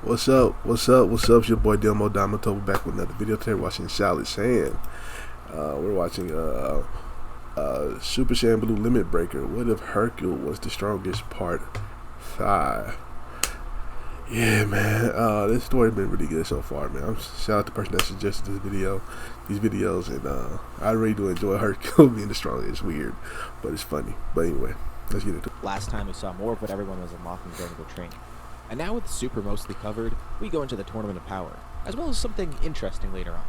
What's up? What's up? What's up? It's your boy Domuto. We're back with another video today. Watching Saiyan. We're watching Super Saiyan Blue Limit Breaker. What if Hercule was the strongest? Part 5. Yeah, man. This story's been really good so far, man. Shout out to the person that suggested these videos, and I really do enjoy Hercule being the strongest. It's weird, but it's funny. But anyway, let's get into it. Last time we saw more of what everyone was unlocking during their training. And now with Super mostly covered, we go into the Tournament of Power, as well as something interesting later on.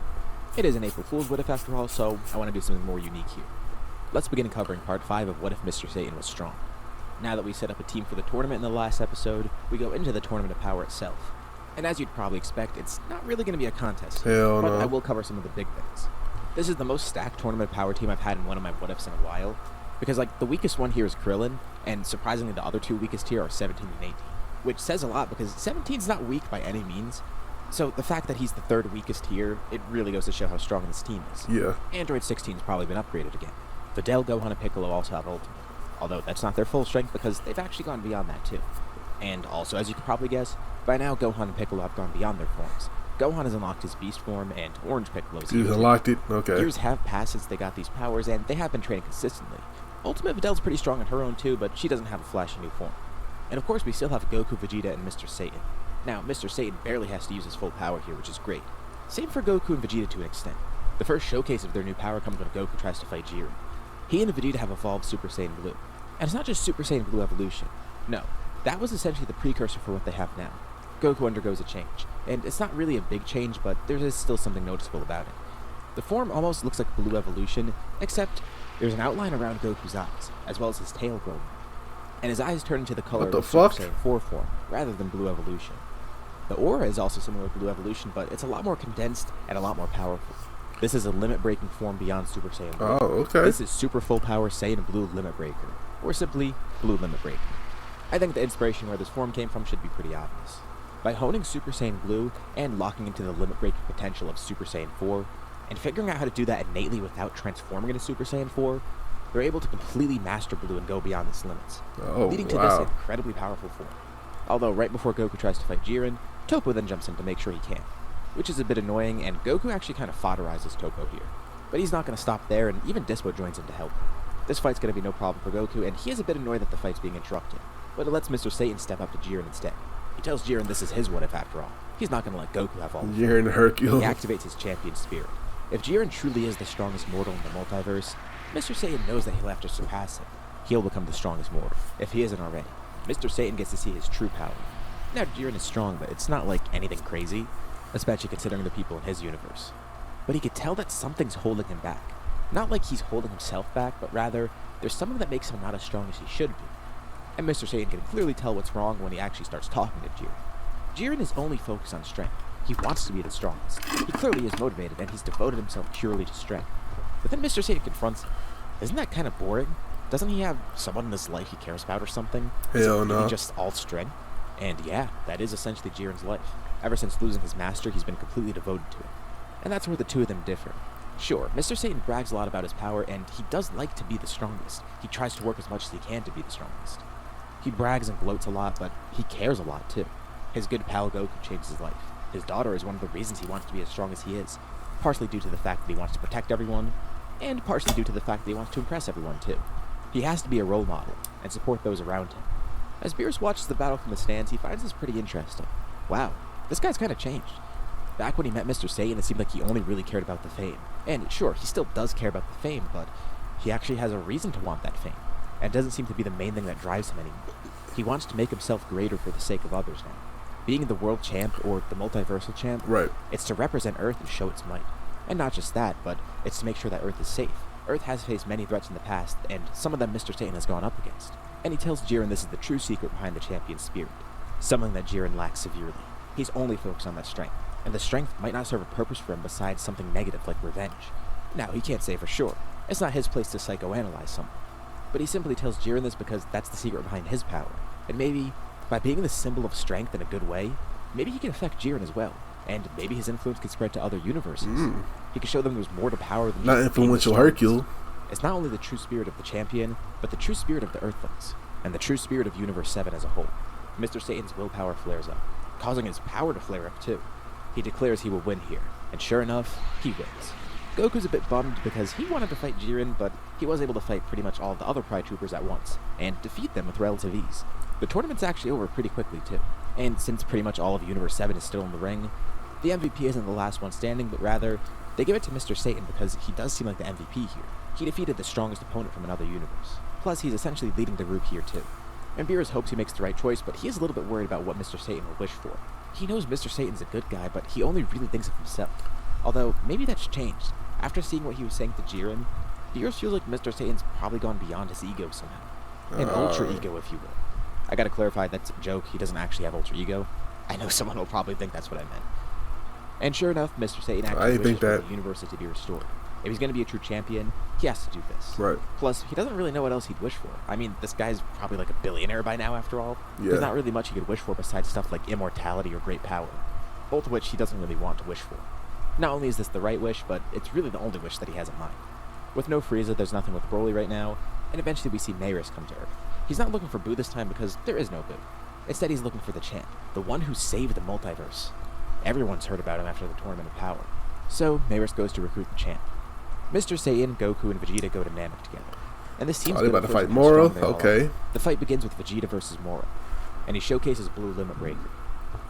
It is an April Fool's What If after all, so I want to do something more unique here. Let's begin covering part 5 of What If Mr. Satan Was Strong. Now that we set up a team for the tournament in the last episode, we go into the Tournament of Power itself. And as you'd probably expect, it's not really going to be a contest, Hell but no. I will cover some of the big things. This is the most stacked Tournament of Power team I've had in one of my What Ifs in a while, because the weakest one here is Krillin, and surprisingly the other two weakest here are 17 and 18. Which says a lot because 17's not weak by any means. So the fact that he's the third weakest here, it really goes to show how strong this team is. Yeah. Android 16's probably been upgraded again. Videl, Gohan, and Piccolo also have Ultimate. Although that's not their full strength because they've actually gone beyond that too. And also, as you could probably guess, by now Gohan and Piccolo have gone beyond their forms. Gohan has unlocked his Beast form, and Orange Piccolo's He's unlocked it? Okay. Years have passed since they got these powers, and they have been training consistently. Ultimate Videl's pretty strong on her own too, but she doesn't have a flashy new form. And of course, we still have Goku, Vegeta, and Mr. Satan. Now, Mr. Satan barely has to use his full power here, which is great. Same for Goku and Vegeta to an extent. The first showcase of their new power comes when Goku tries to fight Jiren. He and Vegeta have evolved Super Saiyan Blue. And it's not just Super Saiyan Blue evolution. No, that was essentially the precursor for what they have now. Goku undergoes a change. And it's not really a big change, but there is still something noticeable about it. The form almost looks like Blue evolution, except there's an outline around Goku's eyes, as well as his tail growing. And his eyes turn into the color of Super Saiyan 4 form, rather than Blue Evolution. The aura is also similar to Blue Evolution, but it's a lot more condensed and a lot more powerful. This is a limit-breaking form beyond Super Saiyan Blue. Oh, okay. This is Super Full Power Saiyan Blue Limit Breaker, or simply Blue Limit Breaker. I think the inspiration where this form came from should be pretty obvious. By honing Super Saiyan Blue and locking into the limit-breaking potential of Super Saiyan 4, and figuring out how to do that innately without transforming into Super Saiyan 4, they're able to completely master Blue and go beyond its limits, leading to this incredibly powerful form. Although right before Goku tries to fight Jiren, Toppo then jumps in to make sure he can, which is a bit annoying, and Goku actually kind of fodderizes Toppo here. But he's not going to stop there, and even Dispo joins in to help. This fight's going to be no problem for Goku, and he is a bit annoyed that the fight's being interrupted, but it lets Mr. Satan step up to Jiren instead. He tells Jiren this is his what if after all. He's not going to let Goku have all of it. Jiren Hercule. He activates his champion spirit. If Jiren truly is the strongest mortal in the multiverse, Mr. Satan knows that he'll have to surpass him. He'll become the strongest mortal, if he isn't already. Mr. Satan gets to see his true power. Now, Jiren is strong, but it's not like anything crazy, especially considering the people in his universe. But he could tell that something's holding him back. Not like he's holding himself back, but rather, there's something that makes him not as strong as he should be. And Mr. Satan can clearly tell what's wrong when he actually starts talking to Jiren. Jiren is only focused on strength. He wants to be the strongest. He clearly is motivated, and he's devoted himself purely to strength. But then Mr. Satan confronts him. Isn't that kind of boring? Doesn't he have someone in his life he cares about or something? Hell no. Is it just all strength? And yeah, that is essentially Jiren's life. Ever since losing his master, he's been completely devoted to it. And that's where the two of them differ. Sure, Mr. Satan brags a lot about his power, and he does like to be the strongest. He tries to work as much as he can to be the strongest. He brags and gloats a lot, but he cares a lot too. His good pal Goku changed his life. His daughter is one of the reasons he wants to be as strong as he is, partially due to the fact that he wants to protect everyone, and partially due to the fact that he wants to impress everyone too. He has to be a role model, and support those around him. As Beerus watches the battle from the stands, he finds this pretty interesting. Wow, this guy's kind of changed. Back when he met Mr. Satan, it seemed like he only really cared about the fame. And sure, he still does care about the fame, but he actually has a reason to want that fame, and it doesn't seem to be the main thing that drives him anymore. He wants to make himself greater for the sake of others now. Being the world champ, or the multiversal champ, Right. It's to represent Earth and show its might. And not just that, but it's to make sure that Earth is safe. Earth has faced many threats in the past, and some of them Mr. Satan has gone up against. And he tells Jiren this is the true secret behind the champion's spirit, something that Jiren lacks severely. He's only focused on that strength, and the strength might not serve a purpose for him besides something negative like revenge. Now, he can't say for sure. It's not his place to psychoanalyze someone. But he simply tells Jiren this because that's the secret behind his power. And maybe, by being the symbol of strength in a good way, maybe he can affect Jiren as well. And maybe his influence could spread to other universes. He could show them there's more to power than Not just being the influential strongest. Hercule. It's not only the true spirit of the champion, but the true spirit of the Earthlings, and the true spirit of Universe 7 as a whole. Mr. Satan's willpower flares up. causing his power to flare up too. He declares he will win here, and sure enough, he wins. Goku's a bit bummed because he wanted to fight Jiren, but he was able to fight pretty much all of the other Pride Troopers at once, and defeat them with relative ease. The tournament's actually over pretty quickly too, and since pretty much all of Universe 7 is still in the ring, the MVP isn't the last one standing, but rather, they give it to Mr. Satan because he does seem like the MVP here. He defeated the strongest opponent from another universe. Plus, he's essentially leading the group here too. And Beerus hopes he makes the right choice, but he is a little bit worried about what Mr. Satan will wish for. He knows Mr. Satan's a good guy, but he only really thinks of himself. Although, maybe that's changed. After seeing what he was saying to Jiren, Beerus feels like Mr. Satan's probably gone beyond his ego somehow. An ultra ego, if you will. I gotta clarify, that's a joke. He doesn't actually have ultra ego. I know someone will probably think that's what I meant. And sure enough, Mr. Satan actually wishes for the universe to be restored. If he's going to be a true champion, he has to do this. Right. Plus, he doesn't really know what else he'd wish for. I mean, this guy's probably like a billionaire by now, after all. Yeah. There's not really much he could wish for besides stuff like immortality or great power, both of which he doesn't really want to wish for. Not only is this the right wish, but it's really the only wish that he has in mind. With no Frieza, there's nothing with Broly right now, and eventually we see Mayris come to Earth. He's not looking for Boo this time because there is no Boo. Instead, he's looking for the champ, the one who saved the multiverse. Everyone's heard about him after the Tournament of Power. So, Mayris goes to recruit the champ. Mr. Saiyan, Goku, and Vegeta go to Namek together. And this seems about to fight Moro? Okay. The fight begins with Vegeta versus Moro, and he showcases Blue Limit Breaker.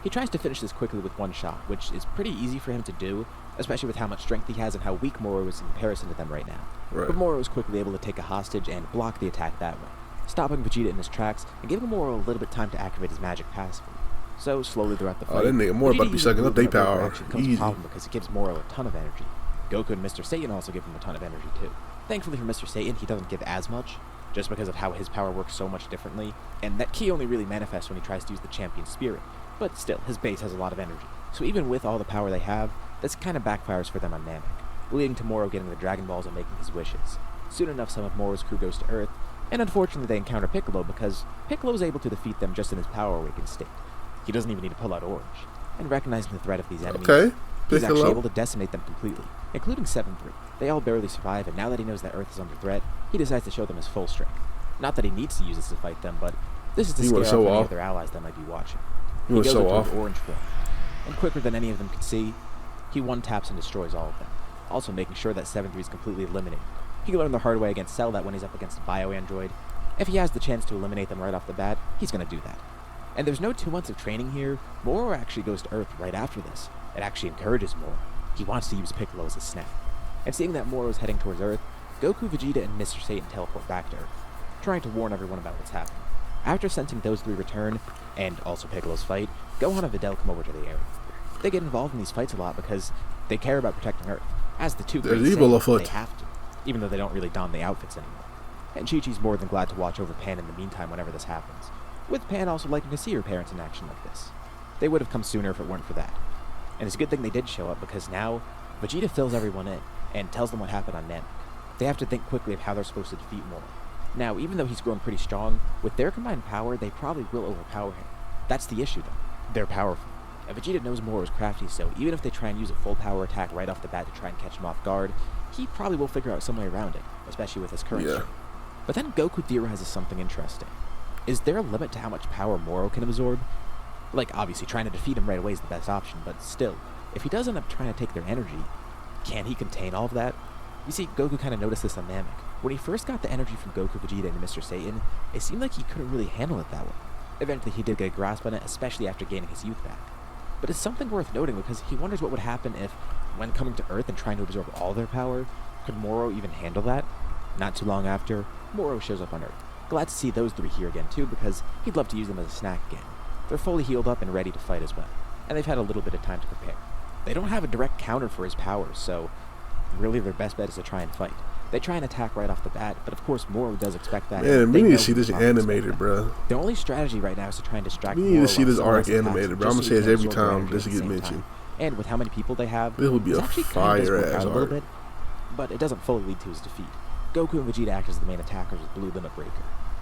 He tries to finish this quickly with one shot, which is pretty easy for him to do, especially with how much strength he has and how weak Moro is in comparison to them right now. Right. But Moro is quickly able to take a hostage and block the attack that way, stopping Vegeta in his tracks and giving Moro a little bit of time to activate his magic passively. So, slowly throughout the fight, that nigga Moro about to be sucking up their power. Becomes a problem because it gives Moro a ton of energy. Goku and Mr. Satan also give him a ton of energy too. Thankfully for Mr. Satan, he doesn't give as much, just because of how his power works so much differently, and that ki only really manifests when he tries to use the champion spirit. But still, his base has a lot of energy. So even with all the power they have, this kind of backfires for them on Namek, leading to Moro getting the Dragon Balls and making his wishes. Soon enough, some of Moro's crew goes to Earth, and unfortunately they encounter Piccolo because Piccolo is able to defeat them just in his power awakened state. He doesn't even need to pull out Orange. And recognizing the threat of these enemies, he's actually able to decimate them completely, including 7-3. They all barely survive, and now that he knows that Earth is under threat, he decides to show them his full strength. Not that he needs to use this to fight them, but this is to scare off any of their allies that might be watching. He goes into his orange form, and quicker than any of them can see, he one-taps and destroys all of them, also making sure that 7-3 is completely eliminated. He learned the hard way against Cell that when he's up against a bio-android, if he has the chance to eliminate them right off the bat, he's going to do that. And there's no 2 months of training here. Moro actually goes to Earth right after this. It actually encourages Moro. He wants to use Piccolo as a snack. And seeing that Moro is heading towards Earth, Goku, Vegeta, and Mr. Satan teleport back to Earth, trying to warn everyone about what's happening. After sensing those 3 return, and also Piccolo's fight, Gohan and Videl come over to the area. They get involved in these fights a lot because they care about protecting Earth. As the 2 great Saiyans, they have to, even though they don't really don the outfits anymore. And Chi-Chi's more than glad to watch over Pan in the meantime whenever this happens, with Pan also liking to see her parents in action like this. They would have come sooner if it weren't for that. And it's a good thing they did show up because now, Vegeta fills everyone in and tells them what happened on Namek. They have to think quickly of how they're supposed to defeat Moro. Now, even though he's grown pretty strong, with their combined power, they probably will overpower him. That's the issue though. They're powerful. And Vegeta knows Moro is crafty, so even if they try and use a full power attack right off the bat to try and catch him off guard, he probably will figure out some way around it, especially with his current strength. But then Goku theorizes something interesting. Is there a limit to how much power Moro can absorb? Like, obviously, trying to defeat him right away is the best option, but still, if he does end up trying to take their energy, can he contain all of that? You see, Goku kind of noticed this on Namek. When he first got the energy from Goku, Vegeta, and Mr. Satan, it seemed like he couldn't really handle it that well. Eventually, he did get a grasp on it, especially after gaining his youth back. But it's something worth noting because he wonders what would happen if, when coming to Earth and trying to absorb all their power, could Moro even handle that? Not too long after, Moro shows up on Earth. Glad to see those 3 here again too because he'd love to use them as a snack again. They're fully healed up and ready to fight as well, and they've had a little bit of time to prepare. They don't have a direct counter for his powers, so really their best bet is to try and fight. They try and attack right off the bat, but of course Moro does expect that. Man, we need to see this animated, bro. Their only strategy right now is to try and distract Moro. We need to see this arc animated, bro. I'm gonna say it every time this get mentioned. And with how many people they have, this would be a fire-ass arc. Bit, but it doesn't fully lead to his defeat. Goku and Vegeta act as the main attackers with Blue Limit Breaker.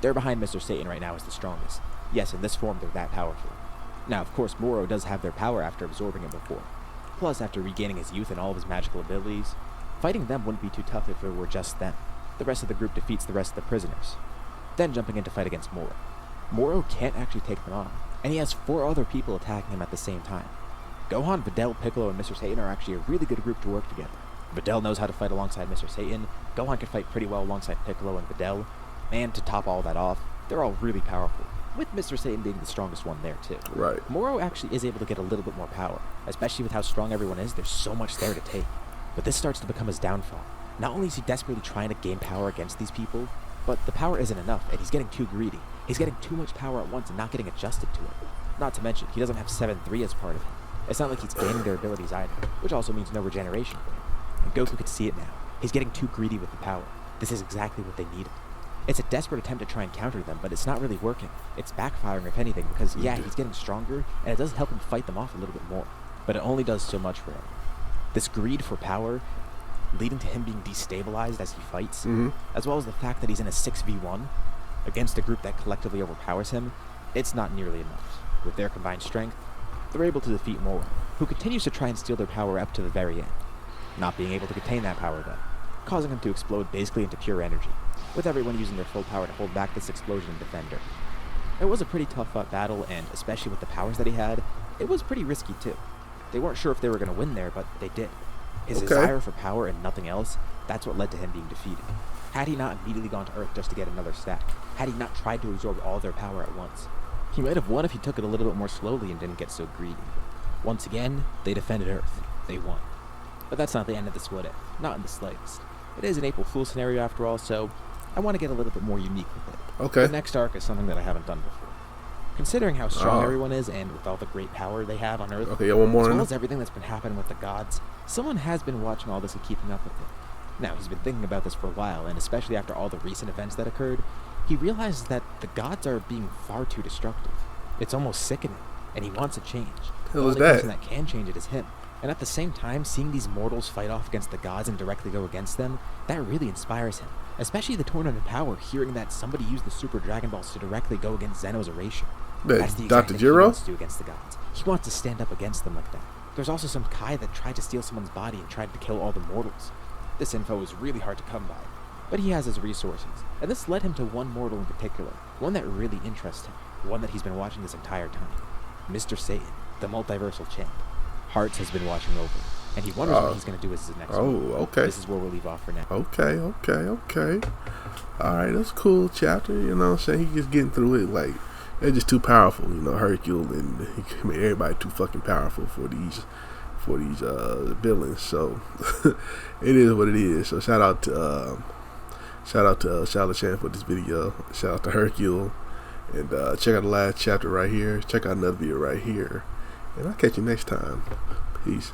They're behind Mr. Satan right now as the strongest. Yes, in this form they're that powerful. Now, of course, Moro does have their power after absorbing it before. Plus, after regaining his youth and all of his magical abilities, fighting them wouldn't be too tough if it were just them. The rest of the group defeats the rest of the prisoners, then jumping in to fight against Moro. Moro can't actually take them on, and he has 4 other people attacking him at the same time. Gohan, Videl, Piccolo, and Mr. Satan are actually a really good group to work together. Videl knows how to fight alongside Mr. Satan, Gohan can fight pretty well alongside Piccolo and Videl, and to top all that off, they're all really powerful, with Mr. Satan being the strongest one there too. Right. Moro actually is able to get a little bit more power, especially with how strong everyone is. There's so much there to take. But this starts to become his downfall. Not only is he desperately trying to gain power against these people, but the power isn't enough, and he's getting too greedy. He's getting too much power at once and not getting adjusted to it. Not to mention, he doesn't have 7-3 as part of him. It's not like he's gaining their abilities either, which also means no regeneration for him. And Goku could see it now. He's getting too greedy with the power. This is exactly what they needed. It's a desperate attempt to try and counter them, but it's not really working. It's backfiring, if anything, because, yeah, he's getting stronger, and it does help him fight them off a little bit more. But it only does so much for him. This greed for power, leading to him being destabilized as he fights, as well as the fact that he's in a 6v1 against a group that collectively overpowers him, it's not nearly enough. With their combined strength, they're able to defeat Moro, who continues to try and steal their power up to the very end, not being able to contain that power though, causing him to explode basically into pure energy, with everyone using their full power to hold back this explosion and defend Earth. It was a pretty tough fought battle, and especially with the powers that he had, it was pretty risky too. They weren't sure if they were going to win there, but they did. His desire for power and nothing else, that's what led to him being defeated. Had he not immediately gone to Earth just to get another stack, had he not tried to absorb all their power at once, he might have won if he took it a little bit more slowly and didn't get so greedy. Once again, they defended Earth. They won. But that's not the end of this what if, not in the slightest. It is an April Fool's scenario after all, so I want to get a little bit more unique with it. Okay. The next arc is something that I haven't done before. Considering how strong everyone is, and with all the great power they have on Earth, Okay, yeah, one more. as well as everything that's been happening with the gods, someone has been watching all this and keeping up with it. Now, he's been thinking about this for a while, and especially after all the recent events that occurred, he realizes that the gods are being far too destructive. It's almost sickening, and he wants a change. The only person that can change it is him. And at the same time, seeing these mortals fight off against the gods and directly go against them, that really inspires him. Especially the Tournament of Power, hearing that somebody used the Super Dragon Balls to directly go against Zeno's erasure. That's the exact thing he wants to do against the gods. He wants to stand up against them like that. There's also some Kai that tried to steal someone's body and tried to kill all the mortals. This info is really hard to come by, but he has his resources, and this led him to one mortal in particular, one that really interests him, one that he's been watching this entire time. Mr. Satan, the multiversal champ. Hearts has been watching over, and he wonders what he's going to do as his next move. Okay. This is where we'll leave off for now. Okay. Alright, that's a cool chapter, you know what I'm saying? He's just getting through it, like, they're just too powerful, you know, Hercule, and he made everybody too fucking powerful for these villains, so it is what it is. So shout out to Charlotte Chan for this video. Shout out to Hercule, and check out the last chapter right here. Check out another video right here, and I'll catch you next time. Peace.